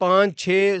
5-6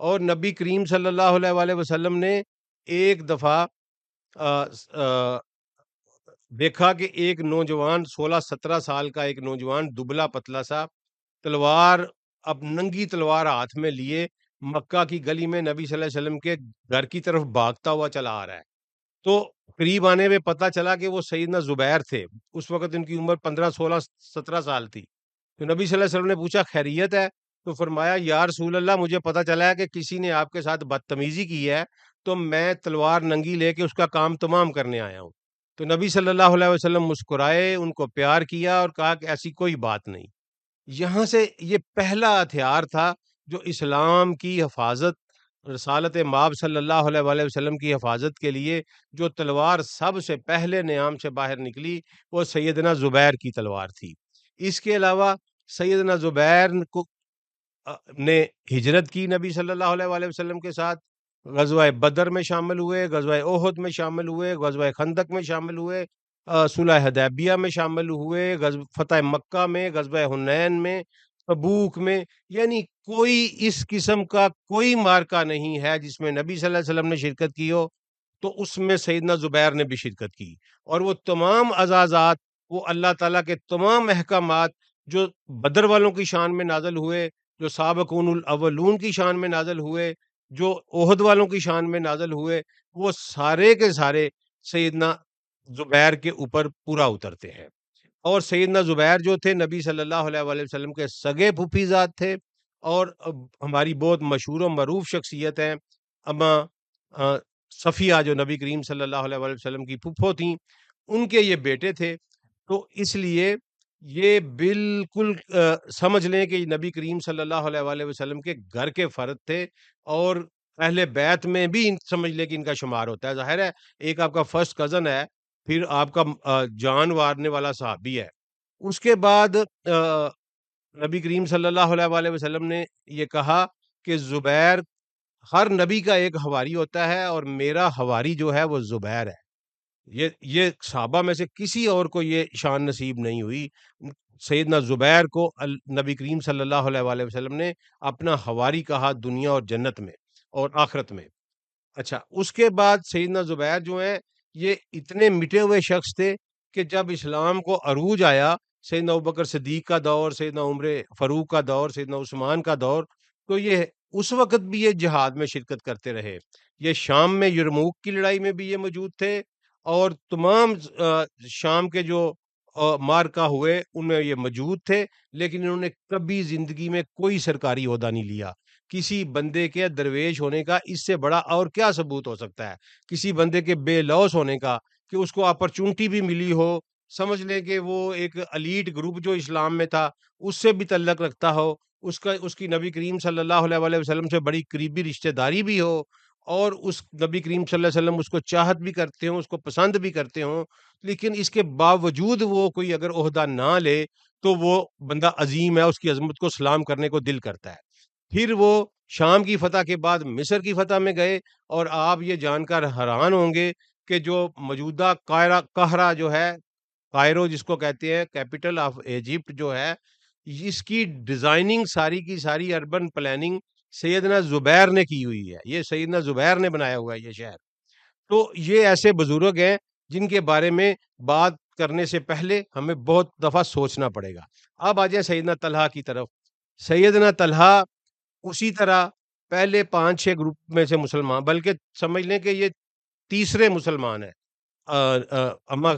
اور نبی کریم صلی اللہ علیہ وآلہ وسلم نے ایک دفعہ دیکھا کہ ایک نوجوان 16-17 سال کا ایک نوجوان دبلا پتلا سا تلوار، اب ننگی تلوار ہاتھ میں لیے مکہ کی گلی میں نبی صلی اللہ علیہ وسلم کے گھر کی طرف بھاگتا ہوا چلا آ رہا ہے. تو قریب آنے میں پتا چلا کہ وہ سیدنا زبیر تھے. اس وقت ان کی عمر 15-16-17 سال تھی. تو نبی صلی اللہ علیہ وسلم نے پوچھا خیریت ہے؟ تو فرمایا یا رسول اللہ مجھے پتا چلا ہے کہ کسی نے آپ کے ساتھ بدتمیزی کی ہے، تو میں تلوار ننگی لے کے اس کا کام تمام کرنے آیا ہوں. تو نبی صلی اللہ علیہ وسلم مسکرائے، ان کو پیار کیا اور کہا کہ ایسی کوئی بات نہیں. یہاں سے یہ پہلا ہتھیار تھا جو اسلام کی حفاظت، رسالت مآب صلی اللہ علیہ وآلہ وسلم کی حفاظت کے لیے جو تلوار سب سے پہلے نیام سے باہر نکلی وہ سیدنا زبیر کی تلوار تھی. اس کے علاوہ سیدنا زبیر کو نے ہجرت کی نبی صلی اللہ علیہ وآلہ وسلم کے ساتھ، غزوہ بدر میں شامل ہوئے، غزوہ احد میں شامل ہوئے، غزوہ خندق میں شامل ہوئے، صلح حدیبیہ میں شامل ہوئے، فتح مکہ میں، غزوہ حنین میں، تبوک میں. یعنی کوئی اس قسم کا کوئی مارکا نہیں ہے جس میں نبی صلی اللہ علیہ وسلم نے شرکت کی ہو تو اس میں سیدنا زبیر نے بھی شرکت کی. اور وہ تمام اعزازات، وہ اللہ تعالیٰ کے تمام احکامات جو بدر والوں کی شان میں نازل ہوئے، جو سابقون الاولون کی شان میں نازل ہوئے، جو احد والوں کی شان میں نازل ہوئے، وہ سارے کے سارے سیدنا زبیر کے اوپر پورا اترتے ہیں. اور سیدنا زبیر جو تھے نبی صلی اللہ علیہ وآلہ وسلم کے سگے پھوپھیزاد تھے. اور ہماری بہت مشہور و معروف شخصیت ہیں اما صفیہ جو نبی کریم صلی اللہ علیہ وآلہ وسلم کی پھپھو تھیں، ان کے یہ بیٹے تھے. تو اس لیے یہ بالکل سمجھ لیں کہ نبی کریم صلی اللہ علیہ وآلہ وسلم کے گھر کے فرد تھے. اور اہل بیت میں بھی سمجھ لیں کہ ان کا شمار ہوتا ہے. ظاہر ہے ایک آپ کا فرسٹ کزن ہے، پھر آپ کا جان وارنے والا صحابی ہے. اس کے بعد نبی کریم صلی اللہ علیہ وآلہ وسلم نے یہ کہا کہ زبیر، ہر نبی کا ایک حواری ہوتا ہے اور میرا حواری جو ہے وہ زبیر ہے. یہ صحابہ میں سے کسی اور کو یہ شان نصیب نہیں ہوئی. سیدنا زبیر کو نبی کریم صلی اللہ علیہ وآلہ وسلم نے اپنا حواری کہا دنیا اور جنت میں اور آخرت میں. اچھا، اس کے بعد سیدنا زبیر جو ہیں یہ اتنے مٹے ہوئے شخص تھے کہ جب اسلام کو عروج آیا، سیدنا ابوبکر صدیق کا دور، سیدنا عمر فاروق کا دور، سیدنا عثمان کا دور، تو یہ اس وقت بھی یہ جہاد میں شرکت کرتے رہے. یہ شام میں یرموک کی لڑائی میں بھی یہ موجود تھے اور تمام شام کے جو مارکا ہوئے ان میں یہ موجود تھے. لیکن انہوں نے کبھی زندگی میں کوئی سرکاری عہدہ نہیں لیا. کسی بندے کے درویش ہونے کا اس سے بڑا اور کیا ثبوت ہو سکتا ہے؟ کسی بندے کے بے لوث ہونے کا، کہ اس کو اپرچونٹی بھی ملی ہو، سمجھ لیں کہ وہ ایک الیٹ گروپ جو اسلام میں تھا اس سے بھی تعلق رکھتا ہو، اس کی نبی کریم صلی اللہ علیہ وآلہ وسلم سے بڑی قریبی رشتہ داری بھی ہو، اور اس نبی کریم صلی اللہ علیہ وسلم اس کو چاہت بھی کرتے ہوں، اس کو پسند بھی کرتے ہوں، لیکن اس کے باوجود وہ کوئی اگر عہدہ نہ لے تو وہ بندہ عظیم ہے، اس کی عظمت کو سلام کرنے کو دل کرتا ہے. پھر وہ شام کی فتح کے بعد مصر کی فتح میں گئے. اور آپ یہ جان کر حیران ہوں گے کہ جو موجودہ قاہرہ جو ہے، قائرو جس کو کہتے ہیں، کیپٹل آف ایجپٹ جو ہے، اس کی ڈیزائننگ ساری کی ساری اربن پلاننگ سیدنا زبیر نے کی ہوئی ہے. یہ سیدنا زبیر نے بنایا ہوا ہے یہ شہر. تو یہ ایسے بزرگ ہیں جن کے بارے میں بات کرنے سے پہلے ہمیں بہت دفعہ سوچنا پڑے گا. اب آ جائیں سیدنا طلحہ کی طرف. سیدنا طلحہ اسی طرح پہلے 5-6 گروپ میں سے مسلمان، بلکہ سمجھ لیں کہ یہ تیسرے مسلمان ہیں. اما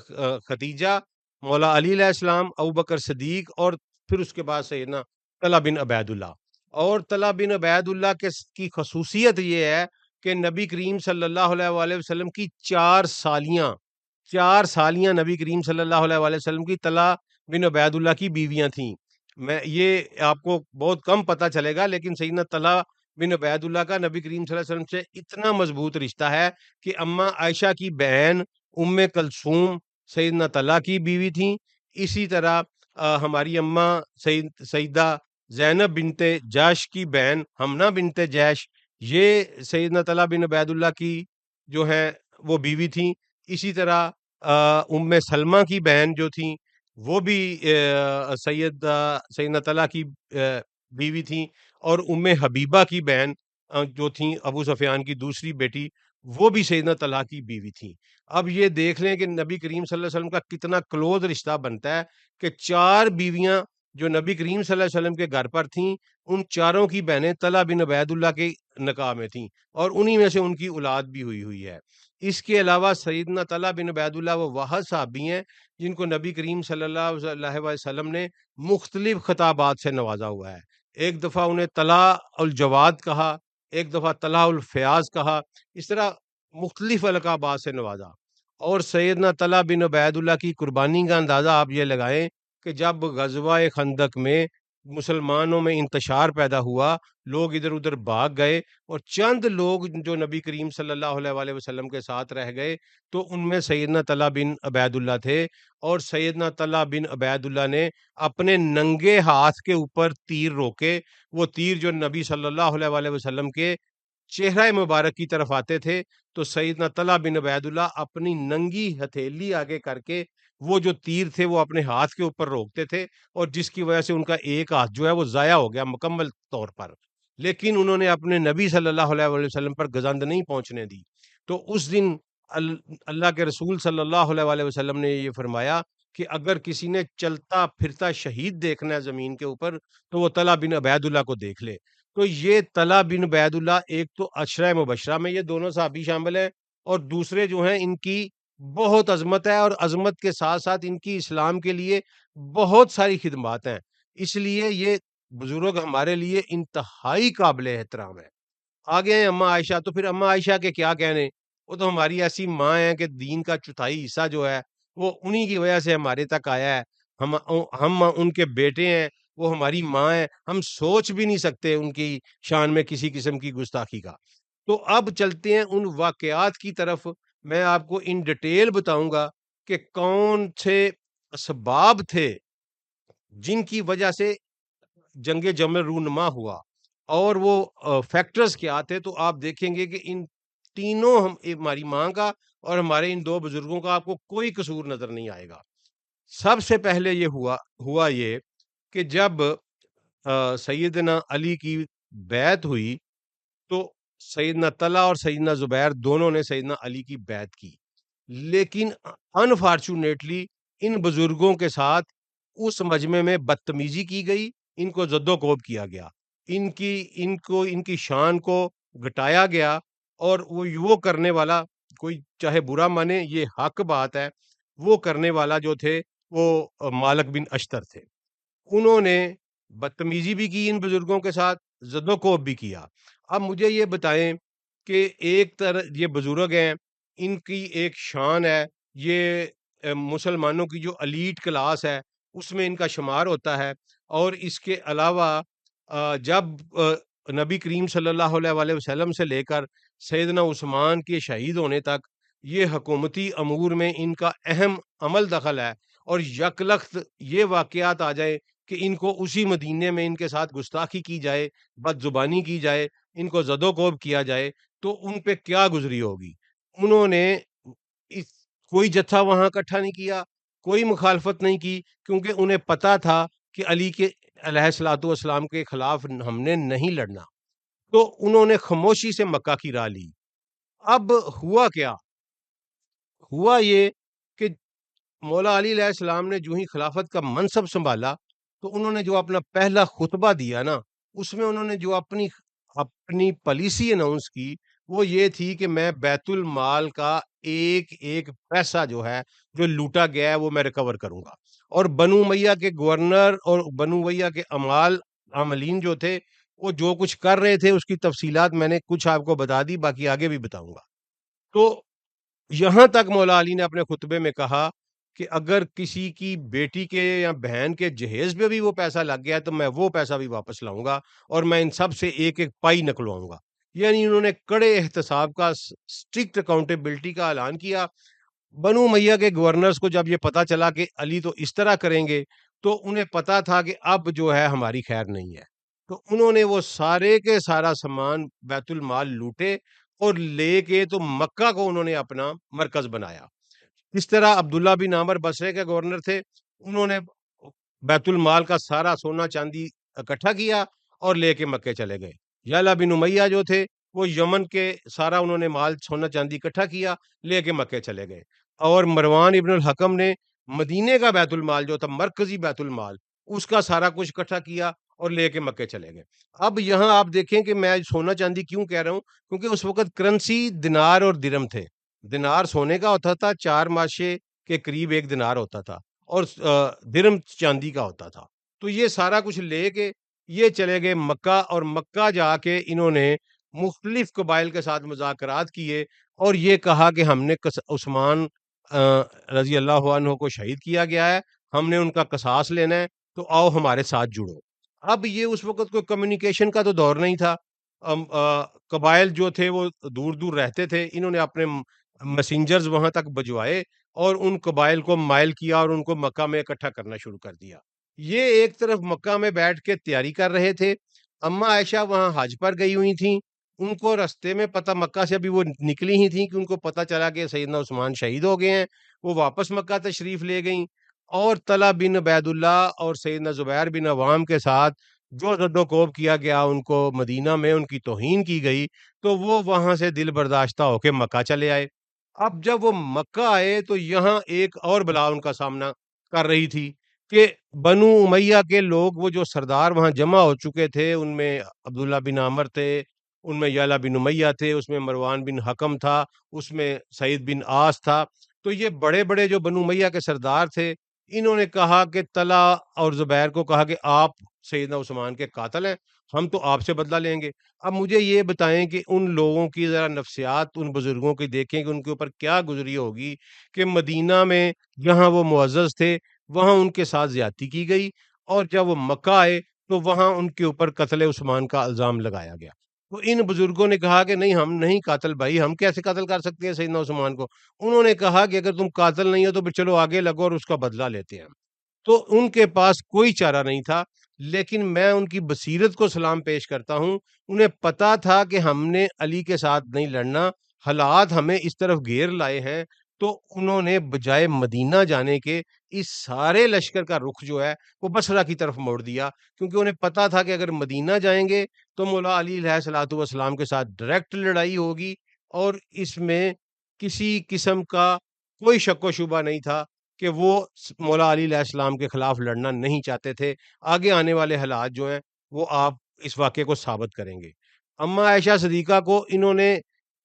خدیجہ، مولا علی علیہ السلام، ابوبکر صدیق، اور پھر اس کے بعد سیدنا طلحہ بن عبید اللہ. اور طلحہ بن عبید اللہ کی خصوصیت یہ ہے کہ نبی کریم صلی اللہ علیہ وآلہ وسلم کی 4 سالیاں نبی کریم صلی اللہ علیہ وآلہ وسلم کی طلحہ بن عبید اللہ کی بیویاں تھیں. یہ آپ کو بہت کم پتہ چلے گا، لیکن سیدنا طلحہ بن عبید اللہ کا نبی کریم صلی اللہ علیہ وسلم سے اتنا مضبوط رشتہ ہے کہ اماں عائشہ کی بہن ام کلثوم سیدنا طلحہ کی بیوی تھیں. اسی طرح ہماری اماں سیدہ زینب بنت جاش کی بہن حمنہ بنت جیش، یہ سیدنا طلحہ بن عبید اللہ کی جو ہے وہ بیوی تھیں. اسی طرح ام سلمہ کی بہن جو تھیں وہ بھی سیدنا طلحہ کی بیوی تھیں. اور ام حبیبہ کی بہن جو تھیں ابو سفیان کی دوسری بیٹی، وہ بھی سیدنا طلحہ کی بیوی تھیں۔ اب یہ دیکھ لیں کہ نبی کریم صلی اللہ علیہ وسلم کا کتنا کلوز رشتہ بنتا ہے کہ 4 بیویاں جو نبی کریم صلی اللہ علیہ وسلم کے گھر پر تھیں، ان چاروں کی بہنیں طلحہ بن عبید اللہ کے نکاح میں تھیں، اور انہی میں سے ان کی اولاد بھی ہوئی ہے۔ اس کے علاوہ سیدنا طلحہ بن عبید اللہ وہ واحد صحابی ہیں جن کو نبی کریم صلی اللہ علیہ وسلم نے مختلف خطابات سے نوازا ہوا ہے۔ ایک دفعہ انہیں طلحہ الجواد کہا، ایک دفعہ طلحہ الفیاض کہا، اس طرح مختلف القابات سے نوازا۔ اور سیدنا طلحہ بن عبید اللہ کی قربانی کا اندازہ آپ یہ لگائیں کہ جب غزوہ خندق میں مسلمانوں میں انتشار پیدا ہوا، لوگ ادھر ادھر بھاگ گئے، اور چند لوگ جو نبی کریم صلی اللہ علیہ وسلم کے ساتھ رہ گئے، تو ان میں سیدنا طلحہ بن عبید اللہ تھے۔ اور سیدنا طلحہ بن عبید اللہ نے اپنے ننگے ہاتھ کے اوپر تیر روکے، وہ تیر جو نبی صلی اللہ علیہ وسلم کے چہرہ مبارک کی طرف آتے تھے، تو سیدنا طلحہ بن عبید اللہ اپنی ننگی ہتھیلی آگے کر کے وہ جو تیر تھے وہ اپنے ہاتھ کے اوپر روکتے تھے، اور جس کی وجہ سے ان کا ایک ہاتھ جو ہے وہ ضائع ہو گیا مکمل طور پر، لیکن انہوں نے اپنے نبی صلی اللہ علیہ وسلم پر گزند نہیں پہنچنے دی۔ تو اس دن اللہ کے رسول صلی اللہ علیہ وسلم نے یہ فرمایا کہ اگر کسی نے چلتا پھرتا شہید دیکھنا ہے زمین کے اوپر، تو وہ طلحہ بن عبید اللہ کو دیکھ لے۔ تو یہ طلحہ بن عبید اللہ ایک تو عشرہ مبشرہ میں یہ دونوں صحابی شامل ہیں، اور دوسرے جو ہیں ان کی بہت عظمت ہے، اور عظمت کے ساتھ ساتھ ان کی اسلام کے لیے بہت ساری خدمات ہیں، اس لیے یہ بزرگ ہمارے لیے انتہائی قابل احترام ہے۔ آگے ہیں اماں عائشہ، تو پھر اماں عائشہ کے کیا کہنے، وہ تو ہماری ایسی ماں ہیں کہ دین کا چوتھائی حصہ جو ہے وہ انہی کی وجہ سے ہمارے تک آیا ہے۔ ہم ان کے بیٹے ہیں، وہ ہماری ماں ہیں، ہم سوچ بھی نہیں سکتے ان کی شان میں کسی قسم کی گستاخی کا۔ تو اب چلتے ہیں ان واقعات کی طرف، میں آپ کو ان ڈیٹیل بتاؤں گا کہ کون سے اسباب تھے جن کی وجہ سے جنگ جمل رونما ہوا، اور وہ فیکٹرز کیا تھے، تو آپ دیکھیں گے کہ ان تینوں ہماری ماں کا اور ہمارے ان دو بزرگوں کا آپ کو کوئی قصور نظر نہیں آئے گا۔ سب سے پہلے یہ ہوا یہ کہ جب سیدنا علی کی بیعت ہوئی، تو سیدنا طلحہ اور سیدنا زبیر دونوں نے سیدنا علی کی بیعت کی، لیکن انفارچونیٹلی ان بزرگوں کے ساتھ اس مجمع میں بدتمیزی کی گئی، ان کو زد و کوب کیا گیا، ان کی شان کو گھٹایا گیا، اور وہ کرنے والا، کوئی چاہے برا مانے یہ حق بات ہے، وہ کرنے والا جو تھے وہ مالک بن اشتر تھے۔ انہوں نے بدتمیزی بھی کی ان بزرگوں کے ساتھ، زد و کوب بھی کیا۔ اب مجھے یہ بتائیں کہ ایک طرح یہ بزرگ ہیں، ان کی ایک شان ہے، یہ مسلمانوں کی جو ایلیٹ کلاس ہے اس میں ان کا شمار ہوتا ہے، اور اس کے علاوہ جب نبی کریم صلی اللہ علیہ وسلم سے لے کر سیدنا عثمان کے شہید ہونے تک یہ حکومتی امور میں ان کا اہم عمل دخل ہے، اور یکلخت یہ واقعات آ جائے کہ ان کو اسی مدینے میں ان کے ساتھ گستاخی کی جائے، بد زبانی کی جائے، ان کو زد و کوب کیا جائے، تو ان پہ کیا گزری ہوگی۔ انہوں نے اس کوئی جتھا وہاں اکٹھا نہیں کیا، کوئی مخالفت نہیں کی، کیونکہ انہیں پتا تھا کہ علی کے علیہ الصلوۃ والسلام کے خلاف ہم نے نہیں لڑنا، تو انہوں نے خاموشی سے مکہ کی راہ لی۔ اب ہوا کیا؟ ہوا یہ کہ مولا علی علیہ السلام نے جو ہی خلافت کا منصب سنبھالا، تو انہوں نے جو اپنا پہلا خطبہ دیا نا، اس میں انہوں نے جو اپنی پالیسی اناؤنس کی، وہ یہ تھی کہ میں بیت المال کا ایک ایک پیسہ جو ہے جو لوٹا گیا ہے وہ میں ریکور کروں گا، اور بنو امیہ کے گورنر اور بنو امیہ کے عاملین جو تھے، وہ جو کچھ کر رہے تھے اس کی تفصیلات میں نے کچھ آپ کو بتا دی، باقی آگے بھی بتاؤں گا۔ تو یہاں تک مولا علی نے اپنے خطبے میں کہا کہ اگر کسی کی بیٹی کے یا بہن کے جہیز پہ بھی وہ پیسہ لگ گیا تو میں وہ پیسہ بھی واپس لاؤں گا، اور میں ان سب سے ایک ایک پائی نکلواؤں گا۔ یعنی انہوں نے کڑے احتساب کا، اسٹرکٹ اکاؤنٹیبلٹی کا اعلان کیا۔ بنو امیہ کے گورنرز کو جب یہ پتا چلا کہ علی تو اس طرح کریں گے، تو انہیں پتا تھا کہ اب جو ہے ہماری خیر نہیں ہے، تو انہوں نے وہ سارے کے سارا سامان بیت المال لوٹے، اور لے کے تو مکہ کو انہوں نے اپنا مرکز بنایا۔ اس طرح عبداللہ بن عامر بصرے کے گورنر تھے، انہوں نے بیت المال کا سارا سونا چاندی اکٹھا کیا اور لے کے مکے چلے گئے۔ یعلا بن امیہ جو تھے وہ یمن کے سارا انہوں نے مال سونا چاندی اکٹھا کیا، لے کے مکے چلے گئے، اور مروان ابن الحکم نے مدینے کا بیت المال جو تھا مرکزی بیت المال اس کا سارا کچھ اکٹھا کیا اور لے کے مکے چلے گئے۔ اب یہاں آپ دیکھیں کہ میں سونا چاندی کیوں کہہ رہا ہوں، کیونکہ اس وقت کرنسی دینار اور درہم تھے۔ دینار سونے کا ہوتا تھا، 4 ماشے کے قریب ایک دینار ہوتا تھا، اور درہم چاندی کا ہوتا تھا۔ تو یہ سارا کچھ لے کے یہ چلے گئے مکہ، اور مکہ جا کے انہوں نے مختلف قبائل کے ساتھ مذاکرات کیے اور یہ کہا کہ ہم نے عثمان رضی اللہ عنہ کو شہید کیا گیا ہے، ہم نے ان کا قصاص لینا ہے، تو آؤ ہمارے ساتھ جڑو۔ اب یہ اس وقت کوئی کمیونیکیشن کا تو دور نہیں تھا، قبائل جو تھے وہ دور دور رہتے تھے، انہوں نے اپنے میسنجرز وہاں تک بھجوائے اور ان قبائل کو مائل کیا اور ان کو مکہ میں اکٹھا کرنا شروع کر دیا۔ یہ ایک طرف مکہ میں بیٹھ کے تیاری کر رہے تھے، اما عائشہ وہاں حج پر گئی ہوئی تھیں، ان کو رستے میں پتہ، مکہ سے ابھی وہ نکلی ہی تھیں کہ ان کو پتہ چلا کہ سیدنا عثمان شہید ہو گئے ہیں، وہ واپس مکہ تشریف لے گئیں، اور طلحہ بن عبید اللہ اور سیدنا زبیر بن عوام کے ساتھ جو زد و کوب کیا گیا، ان کو مدینہ میں ان کی توہین کی گئی، تو وہ وہاں سے دل برداشتہ ہو کے مکہ چلے آئے۔ اب جب وہ مکہ آئے تو یہاں ایک اور بلا ان کا سامنا کر رہی تھی کہ بنو امیہ کے لوگ، وہ جو سردار وہاں جمع ہو چکے تھے، ان میں عبداللہ بن عمر تھے، ان میں یعلا بن امیہ تھے، اس میں مروان بن حکم تھا، اس میں سعید بن عاص تھا، تو یہ بڑے بڑے جو بنو امیہ کے سردار تھے، انہوں نے کہا کہ طلحہ اور زبیر کو کہا کہ آپ سیدنا عثمان کے قاتل ہیں، ہم تو آپ سے بدلہ لیں گے۔ اب مجھے یہ بتائیں کہ ان لوگوں کی ذرا نفسیات ان بزرگوں کی دیکھیں کہ ان کے اوپر کیا گزری ہوگی کہ مدینہ میں جہاں وہ معزز تھے وہاں ان کے ساتھ زیادتی کی گئی، اور جب وہ مکہ آئے تو وہاں ان کے اوپر قتل عثمان کا الزام لگایا گیا۔ تو ان بزرگوں نے کہا کہ نہیں، ہم نہیں قاتل بھائی، ہم کیسے قتل کر سکتے ہیں سیدنا عثمان کو؟ انہوں نے کہا کہ اگر تم قاتل نہیں ہو تو پھر چلو آگے لگو اور اس کا بدلہ لیتے ہیں۔ تو ان کے پاس کوئی چارہ نہیں تھا، لیکن میں ان کی بصیرت کو سلام پیش کرتا ہوں، انہیں پتا تھا کہ ہم نے علی کے ساتھ نہیں لڑنا، حالات ہمیں اس طرف گھیر لائے ہیں، تو انہوں نے بجائے مدینہ جانے کے اس سارے لشکر کا رخ جو ہے وہ بصرہ کی طرف موڑ دیا، کیونکہ انہیں پتا تھا کہ اگر مدینہ جائیں گے تو مولا علی علیہ الصلوۃ والسلام کے ساتھ ڈائریکٹ لڑائی ہوگی، اور اس میں کسی قسم کا کوئی شک و شبہ نہیں تھا کہ وہ مولا علی علیہ السلام کے خلاف لڑنا نہیں چاہتے تھے۔ آگے آنے والے حالات جو ہیں وہ آپ اس واقعے کو ثابت کریں گے۔ اما عائشہ صدیقہ کو انہوں نے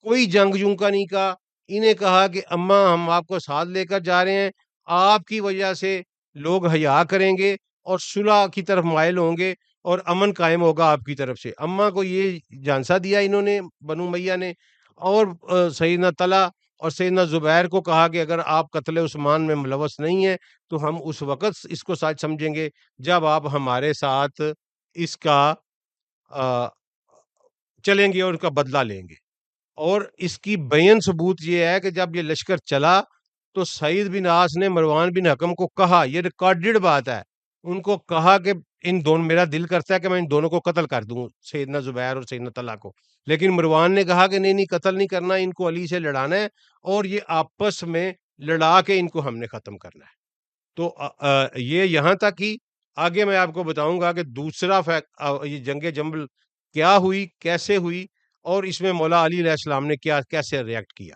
کوئی جنگ جوں کا نہیں کہا، انہیں کہا کہ اماں ہم آپ کو ساتھ لے کر جا رہے ہیں، آپ کی وجہ سے لوگ حیا کریں گے اور صلح کی طرف مائل ہوں گے اور امن قائم ہوگا آپ کی طرف سے۔ اماں کو یہ جھانسا دیا انہوں نے، بنو امیہ نے، اور سیدنا طلحہ اور سیدنا زبیر کو کہا کہ اگر آپ قتل عثمان میں ملوث نہیں ہیں تو ہم اس وقت اس کو سچ سمجھیں گے جب آپ ہمارے ساتھ اس کا آ، چلیں گے اور اس کا بدلہ لیں گے۔ اور اس کی بین ثبوت یہ ہے کہ جب یہ لشکر چلا تو سعید بن عاص نے مروان بن حکم کو کہا، یہ ریکارڈڈ بات ہے، ان کو کہا کہ ان دونوں، میرا دل کرتا ہے کہ میں ان دونوں کو قتل کر دوں، سیدنا زبیر اور سیدنا طلحہ کو، لیکن مروان نے کہا کہ نہیں نہیں، قتل نہیں کرنا، ان کو علی سے لڑانا ہے اور یہ آپس میں لڑا کے ان کو ہم نے ختم کرنا ہے۔ تو یہ یہاں تک ہی، آگے میں آپ کو بتاؤں گا کہ دوسرا یہ جنگ جمل کیا ہوئی، کیسے ہوئی، اور اس میں مولا علی علیہ السلام نے کیا کیسے ریئیکٹ کیا۔